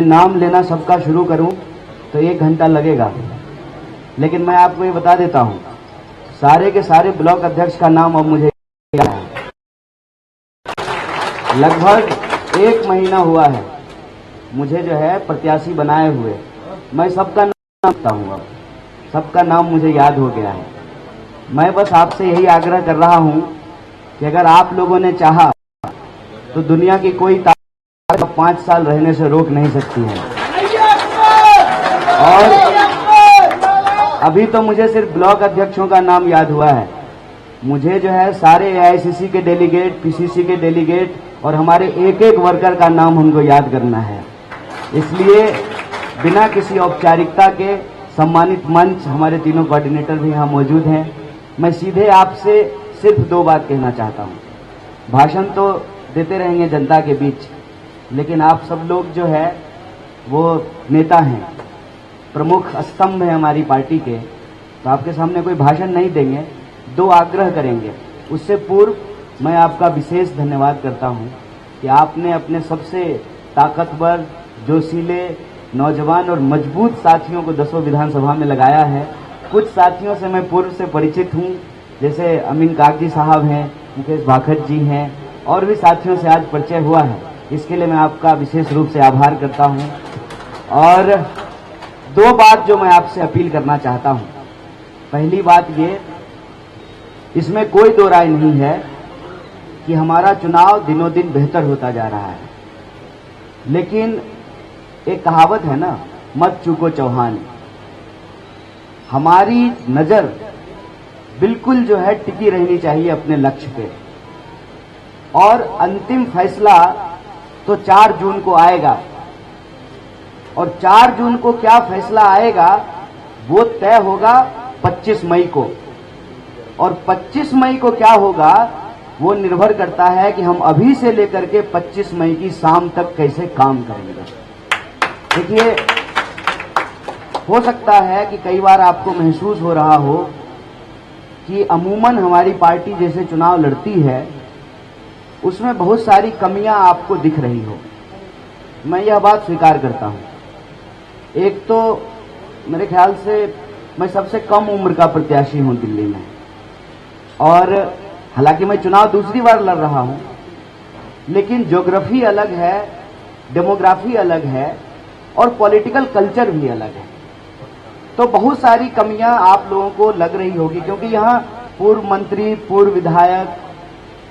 नाम लेना सबका शुरू करूं तो 1 घंटा लगेगा, लेकिन मैं आपको ये बता देता हूं, सारे के सारे ब्लॉक अध्यक्ष का नाम अब मुझे याद है। लगभग 1 महीना हुआ है मुझे जो है प्रत्याशी बनाए हुए। मैं सबका नाम जानता हूं, अब सबका नाम मुझे याद हो गया है। मैं बस आपसे यही आग्रह कर रहा हूं कि अगर आप लोगों ने चाहा तो दुनिया की कोई ताकत 5 साल रहने से रोक नहीं सकती है। और अभी तो मुझे सिर्फ ब्लॉक अध्यक्षों का नाम याद हुआ है, मुझे जो है सारे एआईसीसी के डेलीगेट, पीसीसी के डेलीगेट और हमारे एक एक वर्कर का नाम हमको याद करना है। इसलिए बिना किसी औपचारिकता के सम्मानित मंच, हमारे तीनों कोऑर्डिनेटर भी यहाँ मौजूद हैं। मैं सीधे आपसे सिर्फ 2 बात कहना चाहता हूँ। भाषण तो देते रहेंगे जनता के बीच, लेकिन आप सब लोग जो है वो नेता हैं, प्रमुख स्तंभ हैं हमारी पार्टी के, तो आपके सामने कोई भाषण नहीं देंगे, 2 आग्रह करेंगे। उससे पूर्व मैं आपका विशेष धन्यवाद करता हूं कि आपने अपने सबसे ताकतवर, जोशीले, नौजवान और मजबूत साथियों को 10 विधानसभा में लगाया है। कुछ साथियों से मैं पूर्व से परिचित हूं, जैसे अमीन कागजी साहब हैं, मुकेश भाखड़ जी हैं, और भी साथियों से आज परिचय हुआ है। इसके लिए मैं आपका विशेष रूप से आभार करता हूं। और 2 बात जो मैं आपसे अपील करना चाहता हूं। पहली बात ये, इसमें कोई 2 राय नहीं है कि हमारा चुनाव दिनों दिन बेहतर होता जा रहा है, लेकिन एक कहावत है ना, मत चूको चौहान। हमारी नजर बिल्कुल जो है टिकी रहनी चाहिए अपने लक्ष्य पे, और अंतिम फैसला तो 4 जून को आएगा। और 4 जून को क्या फैसला आएगा वो तय होगा 25 मई को, और 25 मई को क्या होगा वो निर्भर करता है कि हम अभी से लेकर के 25 मई की शाम तक कैसे काम करेंगे। देखिए, हो सकता है कि कई बार आपको महसूस हो रहा हो कि अमूमन हमारी पार्टी जैसे चुनाव लड़ती है उसमें बहुत सारी कमियां आपको दिख रही हो। मैं यह बात स्वीकार करता हूं। एक तो मेरे ख्याल से मैं सबसे कम उम्र का प्रत्याशी हूं दिल्ली में, और हालांकि मैं चुनाव दूसरी बार लड़ रहा हूं, लेकिन ज्योग्राफी अलग है, डेमोग्राफी अलग है, और पॉलिटिकल कल्चर भी अलग है। तो बहुत सारी कमियां आप लोगों को लग रही होगी, क्योंकि यहां पूर्व मंत्री, पूर्व विधायक,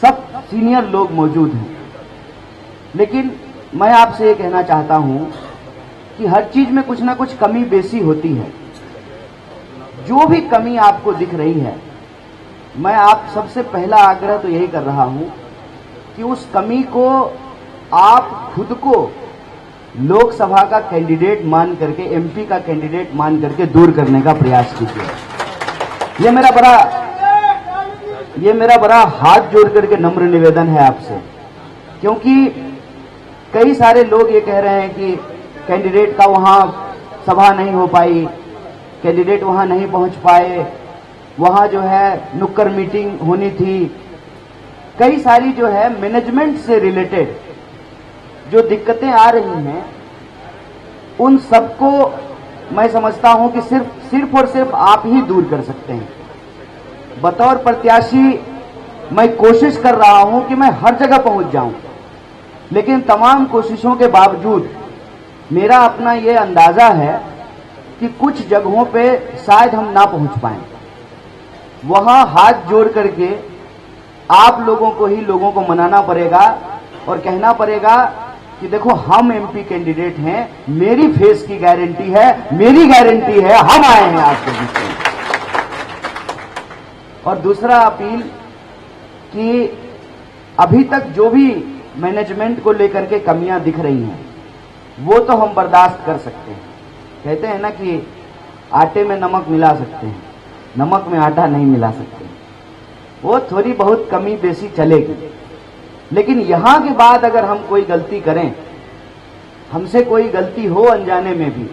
सब सीनियर लोग मौजूद हैं। लेकिन मैं आपसे ये कहना चाहता हूं कि हर चीज में कुछ ना कुछ कमी बेसी होती है। जो भी कमी आपको दिख रही है, मैं आप सबसे पहला आग्रह तो यही कर रहा हूं कि उस कमी को आप खुद को लोकसभा का कैंडिडेट मान करके, एमपी का कैंडिडेट मान करके दूर करने का प्रयास कीजिए। ये मेरा बड़ा हाथ जोड़ करके नम्र निवेदन है आपसे, क्योंकि कई सारे लोग ये कह रहे हैं कि कैंडिडेट का वहां सभा नहीं हो पाई, कैंडिडेट वहां नहीं पहुंच पाए, वहां जो है नुक्कड़ मीटिंग होनी थी। कई सारी जो है मैनेजमेंट से रिलेटेड जो दिक्कतें आ रही हैं, उन सबको मैं समझता हूं कि सिर्फ और सिर्फ आप ही दूर कर सकते हैं। बतौर प्रत्याशी मैं कोशिश कर रहा हूं कि मैं हर जगह पहुंच जाऊं, लेकिन तमाम कोशिशों के बावजूद मेरा अपना ये अंदाजा है कि कुछ जगहों पे शायद हम ना पहुंच पाएं। वहां हाथ जोड़ करके आप लोगों को ही लोगों को मनाना पड़ेगा और कहना पड़ेगा कि देखो, हम एमपी कैंडिडेट हैं, मेरी फेस की गारंटी है, मेरी गारंटी है, हम आए हैं आपके बीच में। और दूसरा अपील कि अभी तक जो भी मैनेजमेंट को लेकर के कमियां दिख रही हैं वो तो हम बर्दाश्त कर सकते हैं। कहते हैं ना कि आटे में नमक मिला सकते हैं, नमक में आटा नहीं मिला सकते। वो थोड़ी बहुत कमी बेसी चलेगी, लेकिन यहां के बाद अगर हम कोई गलती करें, हमसे कोई गलती हो अनजाने में भी,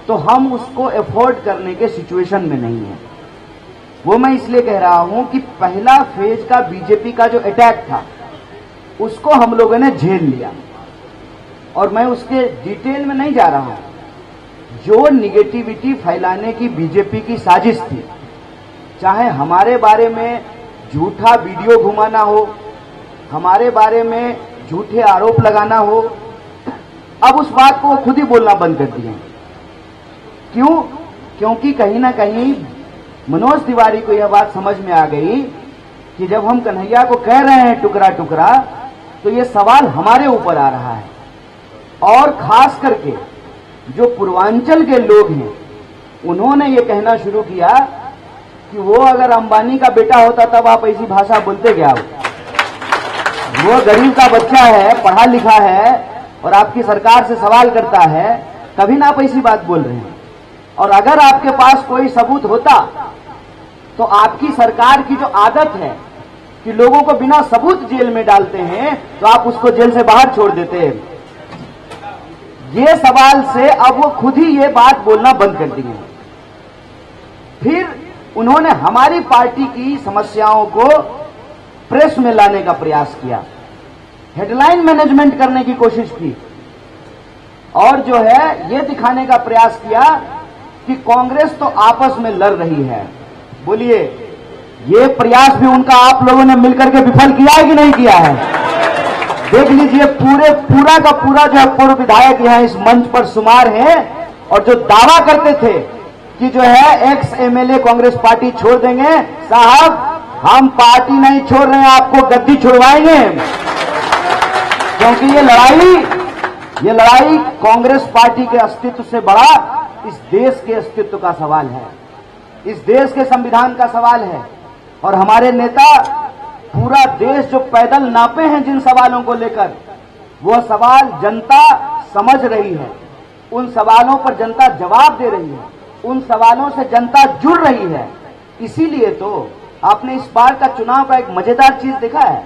तो हम उसको एफोर्ड करने के सिचुएशन में नहीं है। वो मैं इसलिए कह रहा हूं कि पहला फेज का बीजेपी का जो अटैक था उसको हम लोगों ने झेल लिया। और मैं उसके डिटेल में नहीं जा रहा हूं। जो निगेटिविटी फैलाने की बीजेपी की साजिश थी, चाहे हमारे बारे में झूठा वीडियो घुमाना हो, हमारे बारे में झूठे आरोप लगाना हो, अब उस बात को वो खुद ही बोलना बंद कर दिए। क्यों? क्योंकि कहीं ना कहीं मनोज तिवारी को यह बात समझ में आ गई कि जब हम कन्हैया को कह रहे हैं टुकड़ा टुकड़ा, तो ये सवाल हमारे ऊपर आ रहा है। और खास करके जो पूर्वांचल के लोग हैं, उन्होंने ये कहना शुरू किया कि वो अगर अंबानी का बेटा होता तब आप ऐसी भाषा बोलते क्या? वो गरीब का बच्चा है, पढ़ा लिखा है और आपकी सरकार से सवाल करता है, तभी ना आप ऐसी बात बोल रहे हैं। और अगर आपके पास कोई सबूत होता तो आपकी सरकार की जो आदत है कि लोगों को बिना सबूत जेल में डालते हैं, तो आप उसको जेल से बाहर छोड़ देते हैं। ये सवाल से अब वो खुद ही ये बात बोलना बंद कर दिए। फिर उन्होंने हमारी पार्टी की समस्याओं को प्रेस में लाने का प्रयास किया, हेडलाइन मैनेजमेंट करने की कोशिश की और जो है ये दिखाने का प्रयास किया कि कांग्रेस तो आपस में लड़ रही है। बोलिए, ये प्रयास भी उनका आप लोगों ने मिलकर के विफल किया है कि नहीं किया है? देख लीजिए, पूरा का पूरा जो पूर्व विधायक यहाँ इस मंच पर शुमार हैं और जो दावा करते थे कि जो है एक्स एमएलए कांग्रेस पार्टी छोड़ देंगे, साहब हम पार्टी नहीं छोड़ रहे हैं, आपको गद्दी छुड़वाएंगे। क्योंकि ये लड़ाई कांग्रेस पार्टी के अस्तित्व से बड़ा इस देश के अस्तित्व का सवाल है, इस देश के संविधान का सवाल है। और हमारे नेता पूरा देश जो पैदल नापे हैं जिन सवालों को लेकर, वह सवाल जनता समझ रही है, उन सवालों पर जनता जवाब दे रही है, उन सवालों से जनता जुड़ रही है। इसीलिए तो आपने इस बार का चुनाव का एक मजेदार चीज देखा है,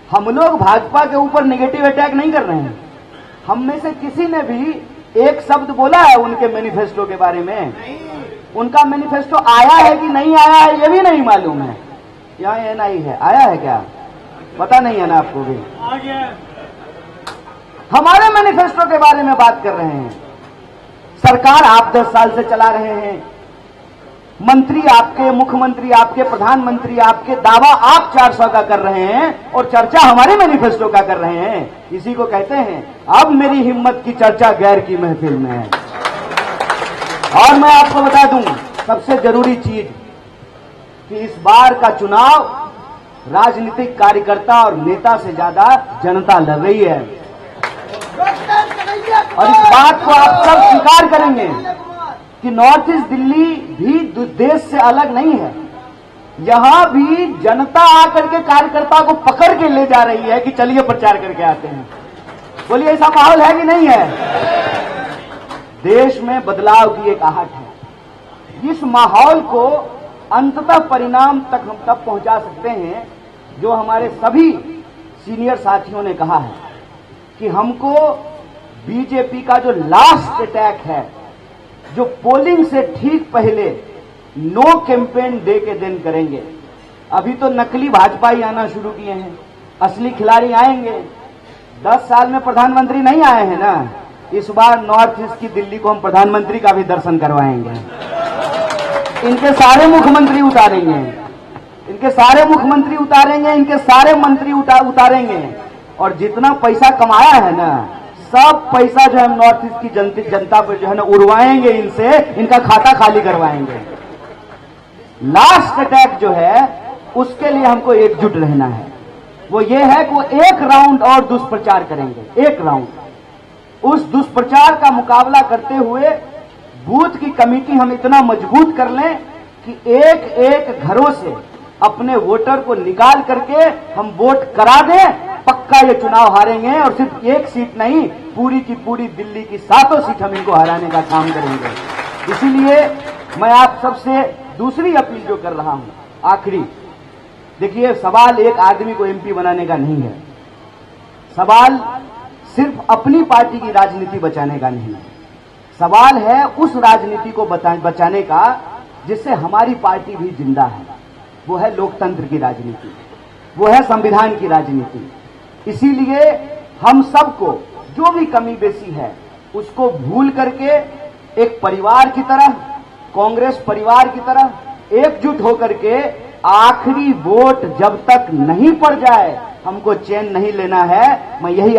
हम लोग भाजपा के ऊपर नेगेटिव अटैक नहीं कर रहे हैं। हम में से किसी ने भी एक शब्द बोला है उनके मैनिफेस्टो के बारे में? उनका मैनिफेस्टो आया है कि नहीं आया है ये भी नहीं मालूम है। यहाँ एनआई है, आया है क्या? पता नहीं है ना आपको भी? हमारे मैनिफेस्टो के बारे में बात कर रहे हैं। सरकार आप 10 साल से चला रहे हैं, मंत्री आपके, मुख्यमंत्री आपके, प्रधानमंत्री आपके, दावा आप 400 का कर रहे हैं और चर्चा हमारे मैनिफेस्टो का कर रहे हैं। इसी को कहते हैं अब मेरी हिम्मत की चर्चा गैर की महफिल में है। और मैं आपको बता दूं सबसे जरूरी चीज कि इस बार का चुनाव राजनीतिक कार्यकर्ता और नेता से ज्यादा जनता लड़ रही है। और इस बात को आप सब स्वीकार करेंगे कि नॉर्थ ईस्ट दिल्ली भी देश से अलग नहीं है। यहां भी जनता आकर के कार्यकर्ता को पकड़ के ले जा रही है कि चलिए प्रचार करके आते हैं। बोलिए, ऐसा माहौल है कि नहीं है? देश में बदलाव की एक आहट है। इस माहौल को अंततः परिणाम तक हम तब पहुंचा सकते हैं जो हमारे सभी सीनियर साथियों ने कहा है कि हमको बीजेपी का जो लास्ट अटैक है, जो पोलिंग से ठीक पहले नो कैंपेन डे के दिन करेंगे। अभी तो नकली भाजपा ही आना शुरू किए हैं, असली खिलाड़ी आएंगे। 10 साल में प्रधानमंत्री नहीं आए हैं ना, इस बार नॉर्थ ईस्ट की दिल्ली को हम प्रधानमंत्री का भी दर्शन करवाएंगे। इनके सारे मुख्यमंत्री उतारेंगे, इनके सारे मुख्यमंत्री उतारेंगे, इनके सारे मंत्री उतारेंगे। और जितना पैसा कमाया है ना, सब पैसा जो है नॉर्थ ईस्ट की जनता पर जो है ना उड़वाएंगे, इनसे इनका खाता खाली करवाएंगे। लास्ट अटैक जो है उसके लिए हमको एकजुट रहना है। वो ये है कि वो एक राउंड और दुष्प्रचार करेंगे, एक राउंड। उस दुष्प्रचार का मुकाबला करते हुए बूथ की कमेटी हम इतना मजबूत कर लें कि एक एक घरों से अपने वोटर को निकाल करके हम वोट करा दें। पक्का ये चुनाव हारेंगे और सिर्फ एक सीट नहीं, पूरी की पूरी दिल्ली की 7 सीट हम इनको हराने का काम करेंगे। इसीलिए मैं आप सबसे दूसरी अपील जो कर रहा हूं, आखिरी, देखिए, सवाल एक आदमी को एमपी बनाने का नहीं है, सवाल सिर्फ अपनी पार्टी की राजनीति बचाने का नहीं है, सवाल है उस राजनीति को बचाने का जिससे हमारी पार्टी भी जिंदा है। वो है लोकतंत्र की राजनीति, वो है संविधान की राजनीति। इसीलिए हम सबको जो भी कमी बेसी है उसको भूल करके एक परिवार की तरह, कांग्रेस परिवार की तरह एकजुट होकर के आखिरी वोट जब तक नहीं पड़ जाए हमको चैन नहीं लेना है। मैं यही